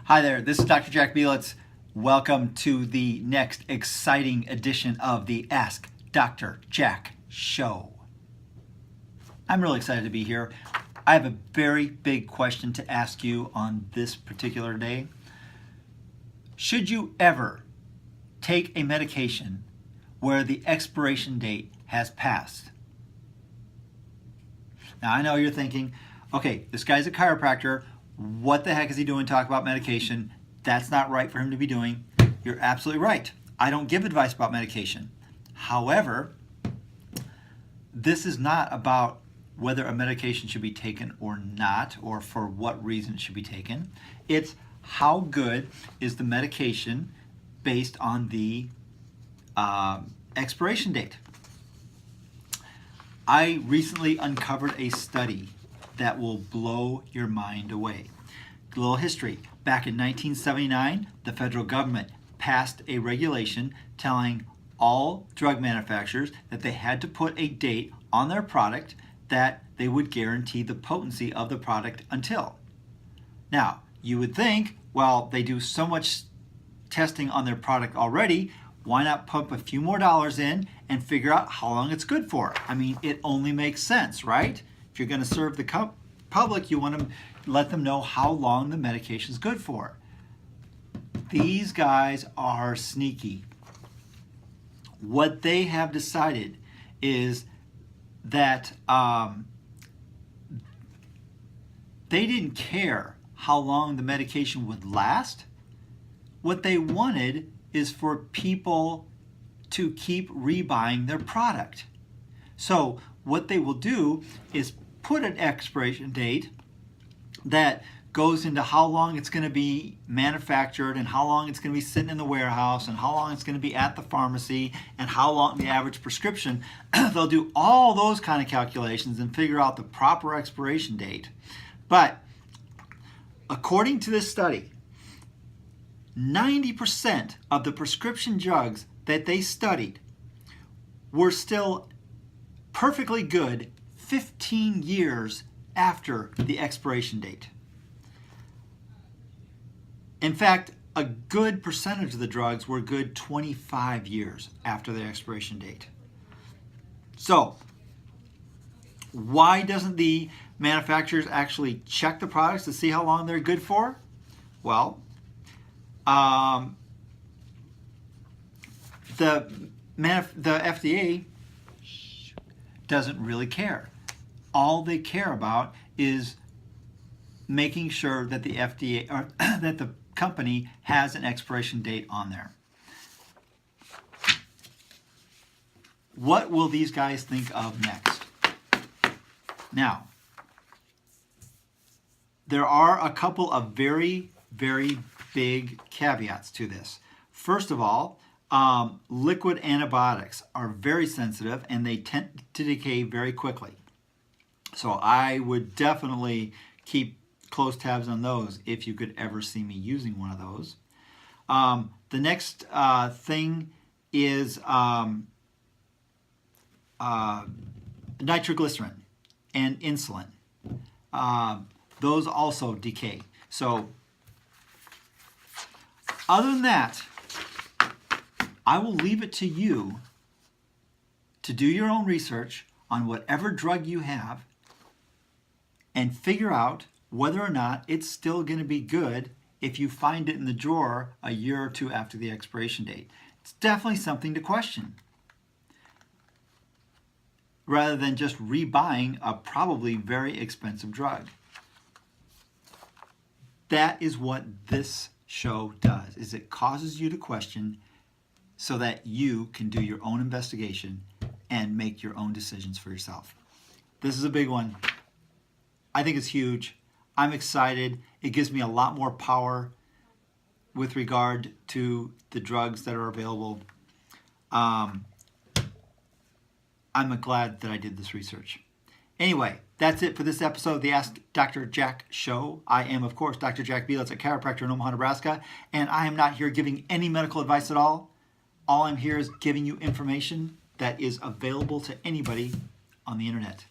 Hi there, this is Dr. Jack Belitz. Welcome to the next exciting edition of the Ask Dr. Jack Show. I'm really excited to be here. I have a very big question to ask you on this particular day. Should you ever take a medication where the expiration date has passed? Now I know you're thinking, okay, this guy's a chiropractor. What the heck is he doing talking about medication? That's not right for him to be doing. You're absolutely right. I don't give advice about medication. However, this is not about whether a medication should be taken or not, or for what reason it should be taken. It's how good is the medication based on the expiration date. I recently uncovered a study that will blow your mind away. A little history. Back in 1979, the federal government passed a regulation telling all drug manufacturers that they had to put a date on their product that they would guarantee the potency of the product until. Now, you would think, well, they do so much testing on their product already, why not pump a few more dollars in and figure out how long it's good for? I mean, it only makes sense, right? If you're going to serve the public, you want to let them know how long the medication is good for. These guys are sneaky. What they have decided is that they didn't care how long the medication would last. What they wanted is for people to keep rebuying their product. So what they will do is put an expiration date that goes into how long it's going to be manufactured and how long it's going to be sitting in the warehouse and how long it's going to be at the pharmacy and how long the average prescription. They'll do all those kind of calculations and figure out the proper expiration date. But according to this study, 90% of the prescription drugs that they studied were still perfectly good 15 years after the expiration date. In fact, a good percentage of the drugs were good 25 years after the expiration date. So, why doesn't the manufacturers actually check the products to see how long they're good for? Well, the FDA doesn't really care. All they care about is making sure that the FDA or that the company has an expiration date on there. What will these guys think of next? Now, there are a couple of very, very big caveats to this. First of all, liquid antibiotics are very sensitive and they tend to decay very quickly. So I would definitely keep close tabs on those if you could ever see me using one of those. The next thing is nitroglycerin and insulin. Those also decay. So other than that, I will leave it to you to do your own research on whatever drug you have and figure out whether or not it's still going to be good if you find it in the drawer a year or two after the expiration date. It's definitely something to question, rather than just rebuying a probably very expensive drug. That is what this show does, is it causes you to question so that you can do your own investigation and make your own decisions for yourself. This is a big one. I think it's huge. I'm excited. It gives me a lot more power with regard to the drugs that are available. I'm glad that I did this research. Anyway, that's it for this episode of the Ask Dr. Jack Show. I am, of course, Dr. Jack Belitz, a chiropractor in Omaha, Nebraska, and I am not here giving any medical advice at all. All I'm here is giving you information that is available to anybody on the internet.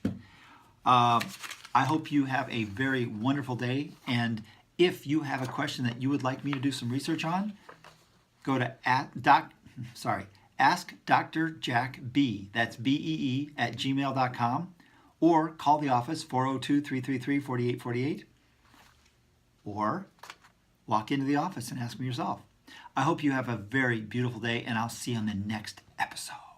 I hope you have a very wonderful day, and If you have a question that you would like me to do some research on, go to Ask Dr. Jack B, that's BEE, at gmail.com, or call the office 402-333-4848, or walk into the office and ask me yourself. I hope you have a very beautiful day, and I'll see you on the next episode.